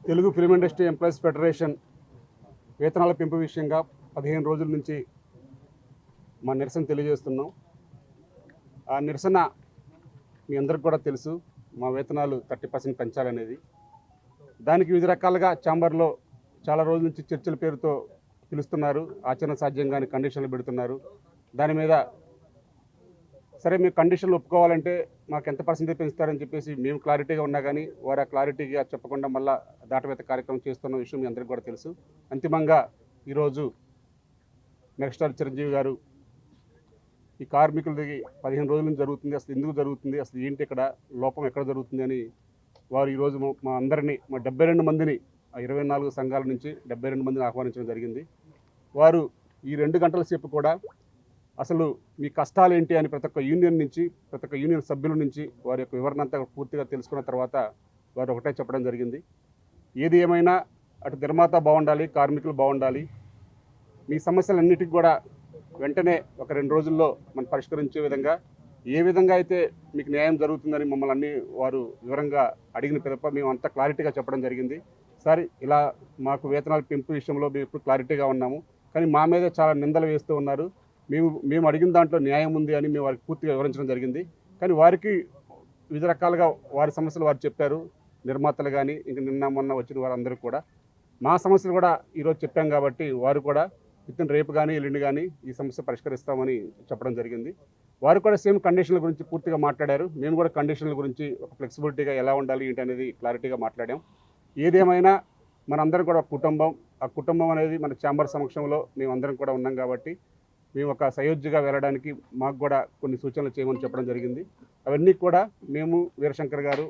Telugu film industry employees federation వేతనాల పెంపు విషయంగా 15 రోజుల నుంచి మా నిరసన తెలియజేస్తున్నాం. ఆ నిరసన మీ అందరికి కూడా తెలుసు, మా వేతనాలు 30% పెంచాలనేది. దానికి వివిధ రకాలుగా ఛాంబర్లో చాలా రోజుల నుంచి చర్చల పేరుతో పిలుస్తున్నారు, ఆచరణ సాధ్యంగానే కండిషన్లు పెడుతున్నారు. దాని మీద సరే మేము కండిషన్లు ఒప్పుకోవాలంటే మాకు ఎంత పర్సెంటేజ్ పెంచుతారని చెప్పేసి మేము క్లారిటీగా ఉన్నా కానీ వారు ఆ క్లారిటీగా చెప్పకుండా మళ్ళీ దాటవేత కార్యక్రమం చేస్తున్న విషయం మీ అందరికీ కూడా తెలుసు. అంతిమంగా ఈరోజు మెగాస్టార్ చిరంజీవి గారు ఈ కార్మికులది 15 రోజుల నుంచి జరుగుతుంది, అసలు ఎందుకు జరుగుతుంది, అసలు ఏంటి, ఇక్కడ లోపం ఎక్కడ జరుగుతుంది అని వారు ఈరోజు మా అందరినీ, మా 72 మందిని, 24 సంఘాల నుంచి 72 మందిని ఆహ్వానించడం జరిగింది. వారు ఈ 2 గంటల సేపు కూడా అసలు మీ కష్టాలు ఏంటి అని ప్రతి ఒక్క యూనియన్ నుంచి, ప్రతి ఒక్క యూనియన్ సభ్యుల నుంచి వారి యొక్క వివరణ అంతా పూర్తిగా తెలుసుకున్న తర్వాత వారు ఒకటే చెప్పడం జరిగింది. ఏది ఏమైనా అటు నిర్మాత బాగుండాలి, కార్మికులు బాగుండాలి. మీ సమస్యలన్నిటికీ కూడా వెంటనే ఒక 2 రోజుల్లో మనం పరిష్కరించే విధంగా, ఏ విధంగా అయితే మీకు న్యాయం జరుగుతుందని మమ్మల్ని అన్ని వారు వివరంగా అడిగిన పిదప మేము అంతా క్లారిటీగా చెప్పడం జరిగింది. సార్, ఇలా మాకు వేతనాల పెంపు విషయంలో మేము ఇప్పుడు క్లారిటీగా ఉన్నాము, కానీ మా మీద చాలా నిందలు వేస్తూ ఉన్నారు. మేము అడిగిన దాంట్లో న్యాయం ఉంది అని మేము వారికి పూర్తిగా వివరించడం జరిగింది. కానీ వారికి వివిధ రకాలుగా వారి సమస్యలు వారు చెప్పారు, నిర్మాతలు కానీ ఇంక నిన్న మొన్న వచ్చిన వారందరూ కూడా. మా సమస్యలు కూడా ఈరోజు చెప్పాం కాబట్టి వారు కూడా విత్తిన రేపు కానీ ఎల్లుండి కానీ ఈ సమస్య పరిష్కరిస్తామని చెప్పడం జరిగింది. వారు కూడా సేమ్ కండిషన్ల గురించి పూర్తిగా మాట్లాడారు. మేము కూడా కండిషన్ల గురించి ఒక ఫ్లెక్సిబిలిటీగా ఎలా ఉండాలి ఏంటి అనేది క్లారిటీగా మాట్లాడాం. ఏదేమైనా మనందరం కూడా కుటుంబం, ఆ కుటుంబం అనేది మన ఛాంబర్ సమక్షంలో మేమందరం కూడా ఉన్నాం కాబట్టి మేము ఒక సయోధ్యగా వెళ్ళడానికి మాకు కూడా కొన్ని సూచనలు చేయమని చెప్పడం జరిగింది. అవన్నీ కూడా మేము, వీరశంకర్ గారు,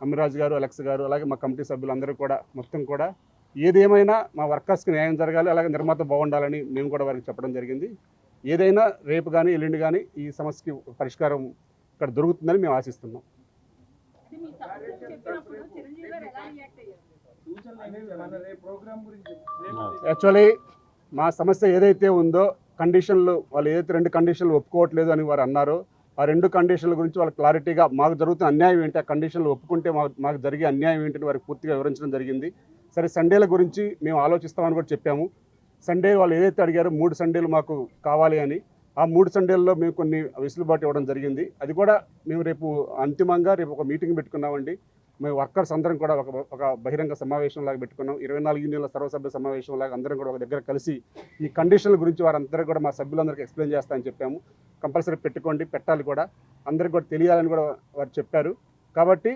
అమ్మిరాజు గారు, అలెక్స్ గారు, అలాగే మా కమిటీ సభ్యులందరూ కూడా మొత్తం కూడా ఏదేమైనా మా వర్కర్స్కి న్యాయం జరగాలి, అలాగే నిర్మాత బాగుండాలని మేము కూడా వారికి చెప్పడం జరిగింది. ఏదైనా రేపు కానీ ఎల్లుండి కానీ ఈ సమస్యకి పరిష్కారం ఇక్కడ దొరుకుతుందని మేము ఆశిస్తున్నాం. యాక్చువల్లీ మా సమస్య ఏదైతే ఉందో కండిషన్లు, వాళ్ళు ఏదైతే 2 కండిషన్లు ఒప్పుకోవట్లేదు అని వారు అన్నారో ఆ 2 కండిషన్ల గురించి వాళ్ళు క్లారిటీగా మాకు జరుగుతున్న అన్యాయం ఏంటి, ఆ కండిషన్లు ఒప్పుకుంటే మాకు జరిగే అన్యాయం ఏంటని వారికి పూర్తిగా వివరించడం జరిగింది. సరే, సండేల గురించి మేము ఆలోచిస్తామని కూడా చెప్పాము. సండే వాళ్ళు ఏదైతే అడిగారో 3 సండేలు మాకు కావాలి అని, ఆ 3 సండేల్లో మేము కొన్ని వెసులుబాటు ఇవ్వడం జరిగింది. అది కూడా మేము రేపు అంతిమంగా రేపు ఒక మీటింగ్ పెట్టుకున్నామండి. మేము వర్కర్స్ అందరం కూడా ఒక బహిరంగ సమావేశం లాగా పెట్టుకున్నాం. 24 యూనియన్ల సర్వసభ్య సమావేశం లాగా అందరం కూడా ఒక దగ్గర కలిసి ఈ కండిషన్ల గురించి వారందరూ కూడా మా సభ్యులందరికీ ఎక్స్ప్లెయిన్ చేస్తామని చెప్పాము. కంపల్సరీ పెట్టుకోండి, పెట్టాలి కూడా, అందరికి కూడా తెలియాలని కూడా వారు చెప్పారు. కాబట్టి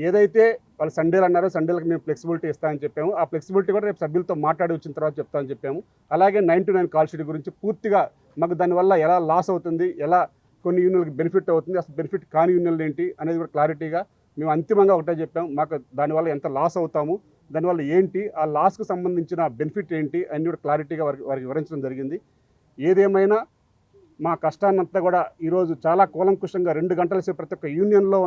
ఏదైతే వాళ్ళు సండేలు అన్నారో సండేలకు మేము ఫ్లెక్సిబిలిటీ ఇస్తామని చెప్పాము. ఆ ఫ్లెక్సిబిలిటీ కూడా రేపు సభ్యులతో మాట్లాడి వచ్చిన తర్వాత చెప్తామని చెప్పాము. అలాగే 9 to 9 కాల్ షీట్ గురించి పూర్తిగా మాకు దానివల్ల ఎలా లాస్ అవుతుంది, ఎలా కొన్ని యూనియన్లకు బెనిఫిట్ అవుతుంది, అసలు బెనిఫిట్ కాని యూనియన్లు ఏంటి అనేది కూడా క్లారిటీగా మేము అంతిమంగా ఒకటే చెప్పాము. మాకు దానివల్ల ఎంత లాస్ అవుతాము, దానివల్ల ఏంటి, ఆ లాస్కు సంబంధించిన బెనిఫిట్ ఏంటి అన్నీ కూడా క్లారిటీగా వారికి వివరించడం జరిగింది. ఏదేమైనా మా కష్టాన్నంతా కూడా ఈరోజు చాలా కూలంకుషంగా 2 గంటల సేపు ప్రతి ఒక్క యూనియన్లో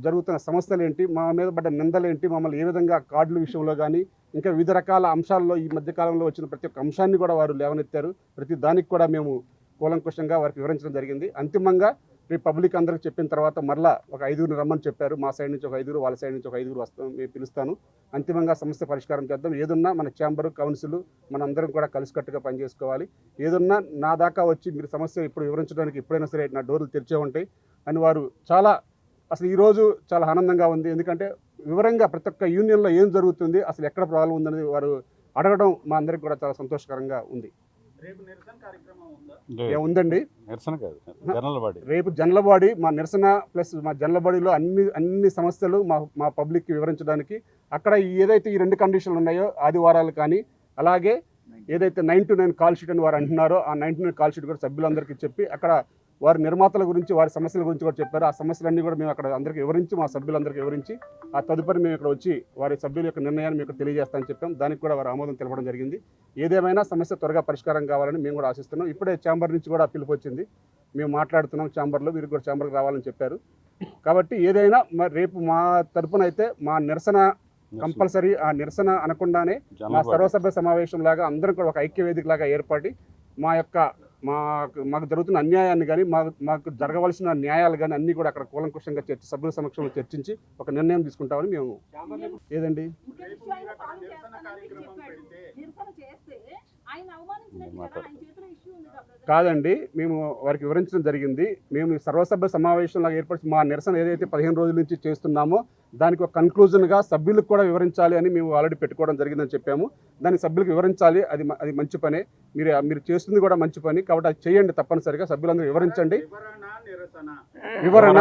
జరుగుతున్న సమస్యలు ఏంటి, మా మీద పడ్డ నిందలు ఏంటి, మమ్మల్ని ఏ విధంగా కార్డుల విషయంలో కానీ ఇంకా వివిధ రకాల అంశాల్లో ఈ మధ్యకాలంలో వచ్చిన ప్రతి ఒక్క అంశాన్ని కూడా వారు లేవనెత్తారు. ప్రతి దానికి కూడా మేము కూలంకుషంగా వారికి వివరించడం జరిగింది. అంతిమంగా రేపు పబ్లిక్ అందరికి చెప్పిన తర్వాత మరలా ఒక 5గురిని రమ్మని చెప్పారు. మా సైడ్ నుంచి ఒక 5గురు, వాళ్ళ సైడ్ నుంచి ఒక 5గురు వస్తాం, మేము పిలుస్తాను. అంతిమంగా సమస్య పరిష్కారం చేద్దాం. ఏదున్నా మన ఛాంబరు, కౌన్సిల్ మనందరం కూడా కలిసికట్టుగా పనిచేసుకోవాలి. ఏదున్నా నా దాకా వచ్చి మీరు సమస్య ఇప్పుడు వివరించడానికి ఎప్పుడైనా సరే నా డోర్లు తెరిచే ఉంటాయి అని వారు చాలా, అసలు ఈరోజు చాలా ఆనందంగా ఉంది. ఎందుకంటే వివరంగా ప్రతి ఒక్క యూనియన్లో ఏం జరుగుతుంది, అసలు ఎక్కడ ప్రాబ్లం ఉందనేది వారు అడగడం మా అందరికి కూడా చాలా సంతోషకరంగా ఉంది. ఉందండి, రేపు జనలబాడీ మా నిరసన ప్లస్ మా జనలబాడీలో అన్ని సమస్యలు మా పబ్లిక్కి వివరించడానికి అక్కడ ఏదైతే ఈ 2 కండిషన్లు ఉన్నాయో ఆదివారాలు కానీ, అలాగే ఏదైతే 9 to 9 కాల్ షీట్ అని వారు అంటున్నారో ఆ 9 to 9 కాల్ షీట్ కూడా సభ్యులందరికీ చెప్పి అక్కడ వారి నిర్మాతల గురించి, వారి సమస్యల గురించి కూడా చెప్పారు. ఆ సమస్యలన్నీ కూడా మేము అక్కడ అందరికీ వివరించి, మా సభ్యులందరికీ వివరించి ఆ తదుపరి మేము ఇక్కడ వచ్చి వారి సభ్యుల యొక్క నిర్ణయాన్ని మీకు తెలియజేస్తామని చెప్పాం. దానికి కూడా వారు ఆమోదం తెలపడం జరిగింది. ఏదేమైనా సమస్య త్వరగా పరిష్కారం కావాలని మేము కూడా ఆశిస్తున్నాం. ఇప్పుడే ఛాంబర్ నుంచి కూడా పిలుపు వచ్చింది, మేము మాట్లాడుతున్నాం ఛాంబర్లో, మీరు కూడా ఛాంబర్కి రావాలని చెప్పారు. కాబట్టి ఏదైనా మరి రేపు మా తరపున అయితే మా నిరసన కంపల్సరీ, ఆ నిరసన అనకుండానే మా సర్వసభ్య సమావేశం లాగా అందరం కూడా ఒక ఐక్య వేదిక లాగా ఏర్పడి మా యొక్క మాకు జరుగుతున్న అన్యాయాన్ని కానీ మాకు జరగవలసిన న్యాయాలు కానీ అన్నీ కూడా అక్కడ కూలంకుషంగా సభ్యుల సమక్షంలో చర్చించి ఒక నిర్ణయం తీసుకుంటామని మేము. ఏదండి కాదండి, మేము వారికి వివరించడం జరిగింది. మేము సర్వసభ్య సమావేశంలో ఏర్పరిచి మా నిరసన ఏదైతే 15 రోజుల నుంచి చేస్తున్నామో దానికి ఒక కన్క్లూజన్గా సభ్యులకు కూడా వివరించాలి అని మేము ఆల్రెడీ పెట్టుకోవడం జరిగిందని చెప్పాము. దాన్ని సభ్యులకు వివరించాలి, అది మంచి పనే. మీరు చేస్తుంది కూడా మంచి పని, కాబట్టి అది చేయండి తప్పనిసరిగా. సభ్యులందరూ వివరించండి. వివరణ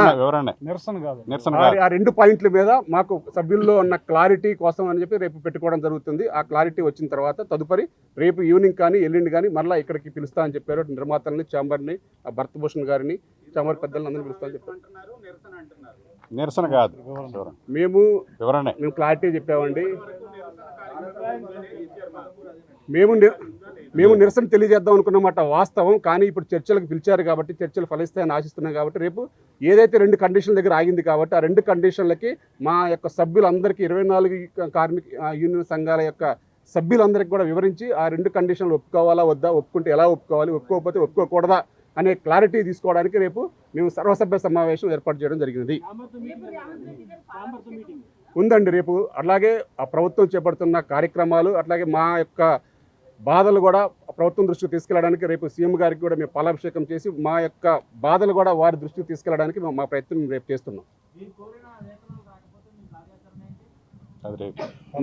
ఆ 2 పాయింట్ల మీద మాకు సభ్యుల్లో ఉన్న క్లారిటీ కోసం అని చెప్పి రేపు పెట్టుకోవడం జరుగుతుంది. ఆ క్లారిటీ వచ్చిన తర్వాత తదుపరి రేపు ఈవినింగ్ కానీ ఎల్లుండి కానీ మళ్ళీ ఇక్కడికి పిలుస్తా అని చెప్పారు. నిర్మాతల్ని, ఛాంబర్ని, భరతభూషణ్ గారిని, ఛాంబర్ పెద్దలను అందరినీ పిలుస్తా అని చెప్పారు. నిరసన కాదు, మేము క్లారిటీ చెప్పామండి. మేము నిరసన తెలియజేద్దాం అనుకున్నమాట వాస్తవం. కానీ ఇప్పుడు చర్చలకు పిలిచారు కాబట్టి చర్చలు ఫలిస్తాయని ఆశిస్తున్నాం. కాబట్టి రేపు ఏదైతే 2 కండిషన్ల దగ్గర ఆగింది కాబట్టి ఆ 2 కండిషన్లకి మా యొక్క సభ్యులందరికీ 24 కార్మిక యూనియన్ సంఘాల యొక్క సభ్యులందరికీ కూడా వివరించి ఆ 2 కండిషన్లు ఒప్పుకోవాలా వద్దా, ఒప్పుకుంటే ఎలా ఒప్పుకోవాలి, ఒప్పుకోకపోతే ఒప్పుకోకూడదా అనే క్లారిటీ తీసుకోవడానికి రేపు మేము సర్వసభ్య సమావేశం ఏర్పాటు చేయడం జరిగింది. ఉందండి రేపు. అలాగే ఆ ప్రభుత్వం చేపడుతున్న కార్యక్రమాలు, అట్లాగే మా యొక్క బాధలు కూడా ప్రభుత్వం దృష్టికి తీసుకెళ్ళడానికి రేపు సీఎం గారికి కూడా మేము పాలాభిషేకం చేసి మా యొక్క బాధలు కూడా వారి దృష్టికి తీసుకెళ్ళడానికి మా ప్రయత్నం రేపు చేస్తున్నాం.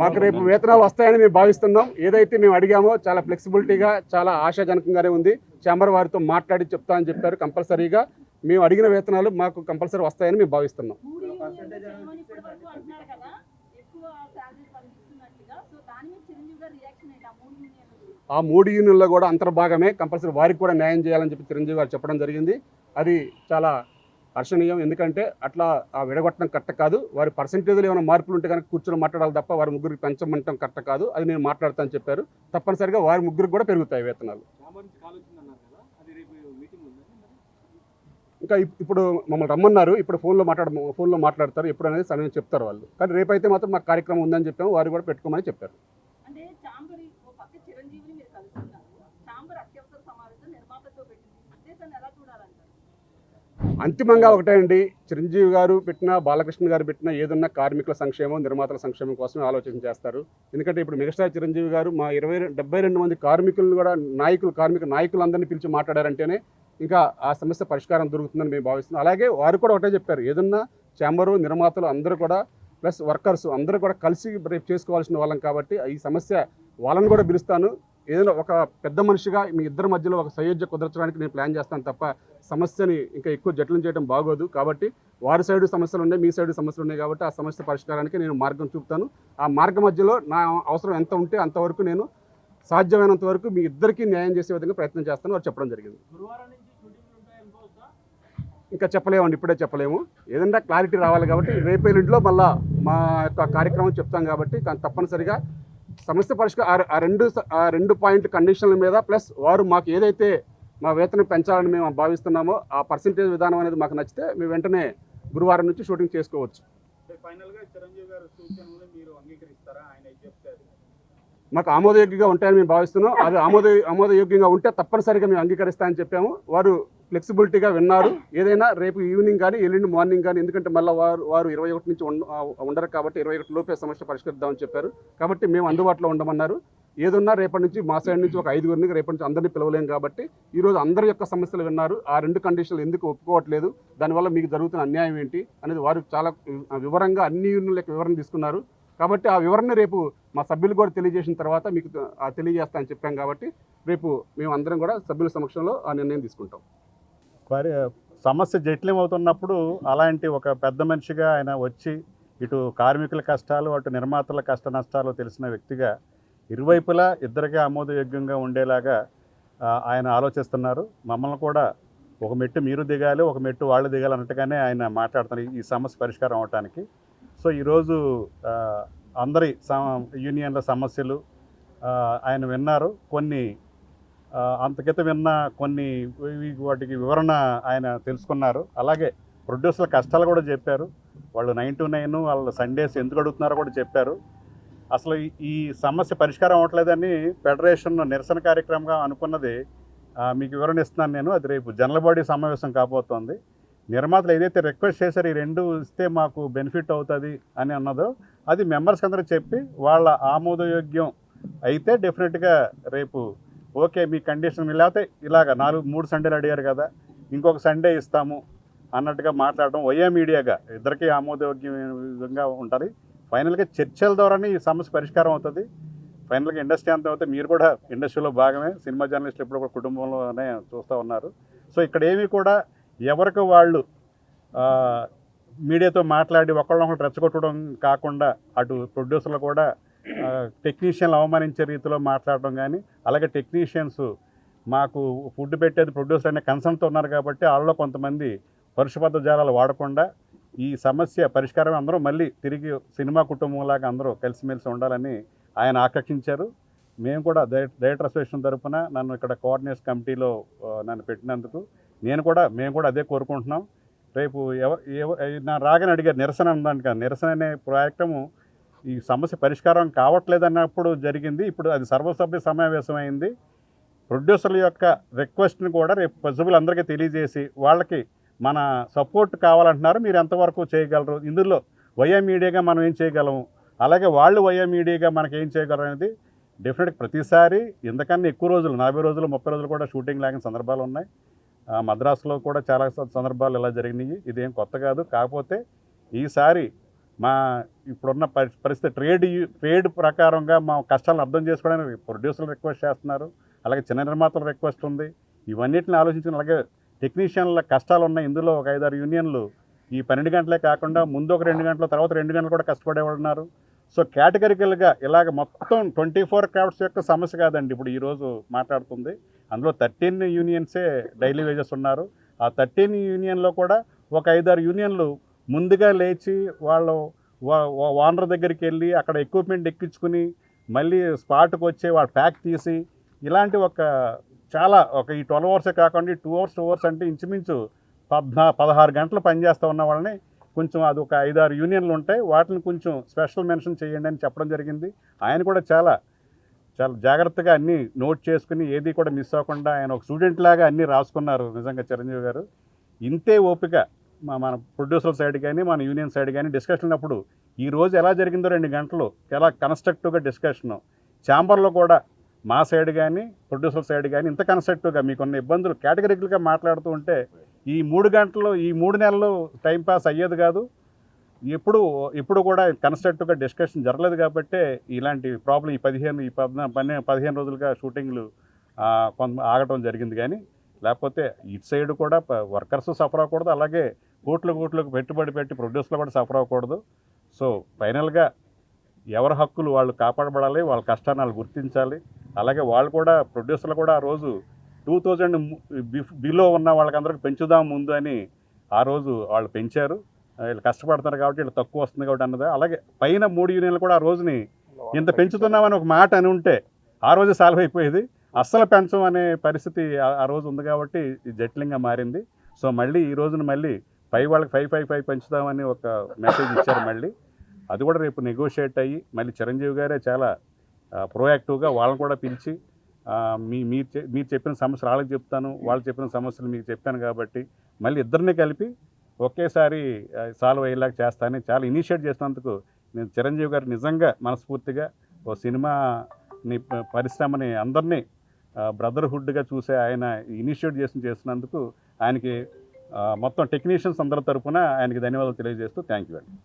మాకు రేపు వేతనాలు వస్తాయని మేము భావిస్తున్నాం. ఏదైతే మేము అడిగామో చాలా ఫ్లెక్సిబిలిటీగా, చాలా ఆశాజనకంగానే ఉంది. ఛాంబర్ వారితో మాట్లాడి చెప్తా అని చెప్పారు. కంపల్సరీగా మేము అడిగిన వేతనాలు మాకు కంపల్సరీ వస్తాయని మేము భావిస్తున్నాం. ఆ 3 యూనియన్లో కూడా అంతర్భాగమే. కంపల్సరీ వారికి కూడా న్యాయం చేయాలని చెప్పి చిరంజీవి గారు చెప్పడం జరిగింది. అది చాలా హర్షణీయం. ఎందుకంటే అట్లా ఆ విడగొట్టడం కరెక్ట్ కాదు. వారి పర్సంటేజ్లో ఏమైనా మార్పులు ఉంటే కనుక కూర్చొని మాట్లాడాలి తప్ప వారి ముగ్గురికి పెంచమంటాం కరెక్ట్ కాదు. అది నేను మాట్లాడతాను చెప్పారు. తప్పనిసరిగా వారి ముగ్గురికి కూడా పెరుగుతాయి వేతనాలు. ఇంకా ఇప్పుడు మమ్మల్ని రమ్మన్నారు. ఇప్పుడు ఫోన్లో మాట్లాడతారు. ఎప్పుడు అనేది సమయం చెప్తారు వాళ్ళు. కానీ రేపైతే మాత్రం మాకు కార్యక్రమం ఉందని చెప్పాము. వారు కూడా పెట్టుకోమని చెప్పారు. అంతిమంగా ఒకటే అండి, చిరంజీవి గారు పెట్టినా, బాలకృష్ణ గారు పెట్టినా ఏదన్నా కార్మికుల సంక్షేమం, నిర్మాతల సంక్షేమం కోసమే ఆలోచన చేస్తారు. ఎందుకంటే ఇప్పుడు మెగాస్టార్ చిరంజీవి గారు మా 72 మంది కార్మికులను కూడా కార్మిక నాయకులందరినీ పిలిచి మాట్లాడారంటేనే ఇంకా ఆ సమస్య పరిష్కారం దొరుకుతుందని మేము భావిస్తున్నాం. అలాగే వారు కూడా ఒకటే చెప్పారు, ఏదన్నా ఛాంబరు, నిర్మాతలు అందరూ కూడా ప్లస్ వర్కర్స్ అందరూ కూడా కలిసి రేపు చేసుకోవాల్సిన వాళ్ళం కాబట్టి ఈ సమస్య వాళ్ళని కూడా పిలుస్తాను. ఏదైనా ఒక పెద్ద మనిషిగా మీ ఇద్దరి మధ్యలో ఒక సయోధ్య కుదర్చడానికి నేను ప్లాన్ చేస్తాను తప్ప సమస్యని ఇంకా ఎక్కువ జటిలం చేయడం బాగోదు. కాబట్టి వారి సైడు సమస్యలు ఉన్నాయి, మీ సైడు సమస్యలు ఉన్నాయి. కాబట్టి ఆ సమస్య పరిష్కారానికి నేను మార్గం చూపుతాను. ఆ మార్గం మధ్యలో నా అవసరం ఎంత ఉంటే అంతవరకు నేను సాధ్యమైనంత వరకు మీ ఇద్దరికీ న్యాయం చేసే విధంగా ప్రయత్నం చేస్తాను వారు చెప్పడం జరిగింది. ఇంకా చెప్పలేమండి, ఇప్పుడే చెప్పలేము. ఏదన్నా క్లారిటీ రావాలి కాబట్టి రేపు ఎల్లుండిలో మళ్ళీ మా యొక్క కార్యక్రమం చెప్తాం. కాబట్టి తప్పనిసరిగా సమస్య పరిష్కారం ఆ రెండు పాయింట్ కండిషన్ల మీద ప్లస్ వారు మాకు ఏదైతే మా వేతనం పెంచాలని మేము భావిస్తున్నామో ఆ పర్సంటేజ్ విధానం అనేది మాకు నచ్చితే మేము వెంటనే గురువారం నుంచి షూటింగ్ చేసుకోవచ్చు. మాకు ఆమోదయోగ్యంగా ఉంటాయని మేము భావిస్తున్నాం. అది ఆమోదయోగ్యంగా ఉంటే తప్పనిసరిగా మేము అంగీకరిస్తామని చెప్పాము. వారు ఫ్లెక్సిబిలిటీగా విన్నారు. ఏదైనా రేపు ఈవినింగ్ కానీ ఎల్లుండి మార్నింగ్ కానీ, ఎందుకంటే మళ్ళీ వారు 21 నుంచి ఉండరు కాబట్టి 21 లోపే సమస్య పరిష్కరిద్దామని చెప్పారు. కాబట్టి మేము అందుబాటులో ఉండమన్నారు. ఏదన్నా రేపటి నుంచి మా సైడ్ నుంచి ఒక 5గురిని రేపటి నుంచి అందరినీ పిలవలేం కాబట్టి ఈరోజు అందరి యొక్క సమస్యలు విన్నారు. ఆ 2 కండిషన్లు ఎందుకు ఒప్పుకోవట్లేదు, దానివల్ల మీకు జరుగుతున్న అన్యాయం ఏంటి అనేది వారు చాలా వివరంగా అన్ని యూనియన్ల యొక్క వివరణ తీసుకున్నారు. కాబట్టి ఆ వివరణ రేపు మా సభ్యులు కూడా తెలియజేసిన తర్వాత మీకు తెలియజేస్తామని చెప్పాం. కాబట్టి రేపు మేము అందరం కూడా సభ్యుల సమక్షంలో ఆ నిర్ణయం తీసుకుంటాం. సమస్య జటిలం అవుతున్నప్పుడు అలాంటి ఒక పెద్ద మనిషిగా ఆయన వచ్చి ఇటు కార్మికుల కష్టాలు, అటు నిర్మాతల కష్ట నష్టాలు తెలిసిన వ్యక్తిగా ఇరువైపులా ఇద్దరికీ ఆమోదయోగ్యంగా ఉండేలాగా ఆయన ఆలోచిస్తున్నారు. మమ్మల్ని కూడా ఒక మెట్టు మీరు దిగాలి, ఒక మెట్టు వాళ్ళు దిగాలి అన్నట్టుగానే ఆయన మాట్లాడుతున్నారు ఈ సమస్య పరిష్కారం అవడానికి. సో ఈరోజు అందరి యూనియన్ల సమస్యలు ఆయన విన్నారు. కొన్ని అంతకిత విన్న కొన్ని వాటికి వివరణ ఆయన తెలుసుకున్నారు. అలాగే ప్రొడ్యూసర్ల కష్టాలు కూడా చెప్పారు. వాళ్ళు 9 to 9 వాళ్ళ సండేస్ ఎందుకు అడుగుతున్నారో కూడా చెప్పారు. అసలు ఈ సమస్య పరిష్కారం అవ్వట్లేదని ఫెడరేషన్ నిరసన కార్యక్రమంగా అనుకున్నది మీకు వివరణ ఇస్తున్నాను నేను. అది రేపు జనరల్ బాడీ సమావేశం కాబోతోంది. నిర్మాతలు ఏదైతే రిక్వెస్ట్ చేశారో ఈ 2 ఇస్తే మాకు బెనిఫిట్ అవుతుంది అని అన్నదో అది మెంబర్స్ అందరూ చెప్పి వాళ్ళ ఆమోదయోగ్యం అయితే డెఫినెట్గా రేపు ఓకే మీ కండిషన్ లేకపోతే ఇలాగ 3 సండేలు అడిగారు కదా ఇంకొక సండే ఇస్తాము అన్నట్టుగా మాట్లాడడం వైఏ మీడియాగా ఇద్దరికీ ఆమోదయోగ్యంగా ఉంటుంది. ఫైనల్గా చర్చల ద్వారానే ఈ సమస్య పరిష్కారం అవుతుంది. ఫైనల్గా ఇండస్ట్రీ అంతా అవుతే మీరు కూడా ఇండస్ట్రీలో భాగమే, సినిమా జర్నలిస్టులు ఎప్పుడు కూడా కుటుంబంలోనే చూస్తూ ఉన్నారు. సో ఇక్కడ ఏమీ కూడా ఎవరికి వాళ్ళు మీడియాతో మాట్లాడి ఒకళ్ళొకళ్ళు రెచ్చగొట్టడం కాకుండా అటు ప్రొడ్యూసర్లు కూడా టెక్నీషియన్లు అవమానించే రీతిలో మాట్లాడడం కానీ, అలాగే టెక్నీషియన్స్ మాకు ఫుడ్ పెట్టేది ప్రొడ్యూసర్ అనే కన్సర్న్తో ఉన్నారు కాబట్టి వాళ్ళలో కొంతమంది పరుషబద్ధ జాలాలు వాడకుండా ఈ సమస్య పరిష్కారం అందరూ మళ్ళీ తిరిగి సినిమా కుటుంబంలాగా అందరూ కలిసిమెలిసి ఉండాలని ఆయన ఆకాంక్షించారు. మేము కూడా డైరెక్టర్ అసోసియేషన్ తరఫున నన్ను ఇక్కడ కోఆర్డినేషన్ కమిటీలో నన్ను పెట్టినందుకు మేము కూడా అదే కోరుకుంటున్నాం. రేపు నా రాగానే అడిగారు నిరసన ఉందంట కదా, నిరసన అనే ప్రాజెక్టము ఈ సమస్య పరిష్కారం కావట్లేదన్నప్పుడు జరిగింది. ఇప్పుడు అది సర్వసభ్య సమావేశం అయింది. ప్రొడ్యూసర్ల యొక్క రిక్వెస్ట్ని కూడా రేపు సభ్యులందరికీ తెలియజేసి వాళ్ళకి మన సపోర్ట్ కావాలంటున్నారు, మీరు ఎంతవరకు చేయగలరు, ఇందులో వైఏ మీడియాగా మనం ఏం చేయగలము, అలాగే వాళ్ళు వైఏ మీడియాగా మనకి ఏం చేయగలరు అనేది డెఫినెట్గా ప్రతిసారి ఇంతకన్నా ఎక్కువ రోజులు 40 రోజులు 30 రోజులు కూడా షూటింగ్ లాగిన సందర్భాలు ఉన్నాయి. మద్రాసులో కూడా చాలా సందర్భాలు ఇలా జరిగినాయి. ఇదేం కొత్త కాదు. కాకపోతే ఈసారి మా ఇప్పుడున్న పరిస్థితి ట్రేడ్ ప్రకారంగా మా కష్టాలను అర్థం చేసుకోవడానికి ప్రొడ్యూసర్లు రిక్వెస్ట్ చేస్తున్నారు, అలాగే చిన్న నిర్మాతల రిక్వెస్ట్ ఉంది. ఇవన్నిటిని ఆలోచించిన అలాగే టెక్నీషియన్ల కష్టాలు ఉన్నాయి. ఇందులో ఒక 5-6 యూనియన్లు ఈ 12 గంటలే కాకుండా ముందు ఒక 2 గంటల తర్వాత 2 గంటలు కూడా కష్టపడేవాళ్ళు ఉన్నారు. సో కేటగిరికల్గా ఇలాగ మొత్తం 24 క్రాఫ్ట్స్ యొక్క సమస్య కాదండి ఇప్పుడు ఈరోజు మాట్లాడుతుంది. అందులో 13 యూనియన్సే డైలీ వేజెస్ ఉన్నారు. ఆ 13 యూనియన్లో కూడా ఒక 5-6 యూనియన్లు ముందుగా లేచి వాళ్ళు ఓనర్ దగ్గరికి వెళ్ళి అక్కడ ఎక్విప్మెంట్ ఎక్కించుకుని మళ్ళీ స్పాట్కి వచ్చి వాళ్ళు ప్యాక్ తీసి ఇలాంటి చాలా ఈ 12 అవర్సే కాకుండా 2 అవర్స్ అంటే ఇంచుమించు 16 గంటలు పనిచేస్తూ ఉన్న వాళ్ళని కొంచెం అది ఒక 5-6 యూనియన్లు ఉంటాయి, వాటిని కొంచెం స్పెషల్ మెన్షన్ చేయండి అని చెప్పడం జరిగింది. ఆయన కూడా చాలా జాగ్రత్తగా అన్నీ నోట్ చేసుకుని ఏది కూడా మిస్ అవ్వకుండా ఆయన ఒక స్టూడెంట్ లాగా అన్నీ రాసుకున్నారు. నిజంగా చిరంజీవి గారు ఇంతే ఓపిక మన ప్రొడ్యూసర్ సైడ్ కానీ మన యూనియన్ సైడ్ కానీ డిస్కషన్ ఉన్నప్పుడు ఈ రోజు ఎలా జరిగిందో 2 గంటలు ఎలా కన్స్ట్రక్టివ్గా డిస్కషను, ఛాంబర్లో కూడా మా సైడ్ కానీ ప్రొడ్యూసర్ సైడ్ కానీ ఇంత కన్స్ట్రక్టివ్గా మీకున్న ఇబ్బందులు కేటగిరికల్గా మాట్లాడుతూ ఉంటే ఈ 3 గంటలు ఈ 3 నెలలు టైంపాస్ అయ్యేది కాదు. ఇప్పుడు కూడా కన్స్ట్రక్టివ్గా డిస్కషన్ జరగలేదు కాబట్టి ఇలాంటి ప్రాబ్లం ఈ 15 రోజులుగా షూటింగ్లు కొంత ఆగటం జరిగింది. కానీ లేకపోతే ఇటు సైడ్ కూడా వర్కర్స్ సఫర్ అవ్వకూడదు, అలాగే కోట్లకు పెట్టుబడి పెట్టి ప్రొడ్యూసర్లు కూడా సఫర్ అవ్వకూడదు. సో ఫైనల్గా ఎవరి హక్కులు వాళ్ళు కాపాడబడాలి, వాళ్ళ కష్టాన్ని వాళ్ళు గుర్తించాలి. అలాగే వాళ్ళు కూడా ప్రొడ్యూసర్లు కూడా ఆ రోజు 2000 బిలో ఉన్న వాళ్ళకందరికీ పెంచుదాం ముందు అని ఆ రోజు వాళ్ళు పెంచారు. వీళ్ళు కష్టపడుతున్నారు కాబట్టి వీళ్ళు తక్కువ వస్తుంది కాబట్టి అన్నది. అలాగే పైన 3 యూనియన్లు కూడా ఆ రోజుని ఇంత పెంచుతున్నామని ఒక మాట అని ఉంటే ఆ రోజు సాల్వ్ అయిపోయేది. అస్సలు పెంచం అనే పరిస్థితి ఆ రోజు ఉంది కాబట్టి జటిలంగా మారింది. సో మళ్ళీ ఈ రోజున మళ్ళీ వాళ్ళకి 5 పెంచుదామని ఒక మెసేజ్ ఇచ్చారు. మళ్ళీ అది కూడా రేపు నెగోషియేట్ అయ్యి మళ్ళీ చిరంజీవి గారే చాలా ప్రోయాక్టివ్గా వాళ్ళని కూడా పిలిచి మీరు చెప్పిన సమస్యలు వాళ్ళకి చెప్తాను, వాళ్ళు చెప్పిన సమస్యలు మీకు చెప్పాను కాబట్టి మళ్ళీ ఇద్దరిని కలిపి ఒకేసారి సాల్వ్ అయ్యేలాగా చేస్తానని చాలా ఇనిషియేట్ చేసినందుకు నేను చిరంజీవి గారు నిజంగా మనస్ఫూర్తిగా ఓ సినిమాని పరిశ్రమని అందరినీ బ్రదర్హుడ్గా చూసే ఆయన ఇనిషియేట్ చేసినందుకు ఆయనకి మొత్తం టెక్నీషియన్స్ అందరి తరఫున ఆయనకి ధన్యవాదాలు తెలియజేస్తూ థ్యాంక్ యూ అండి.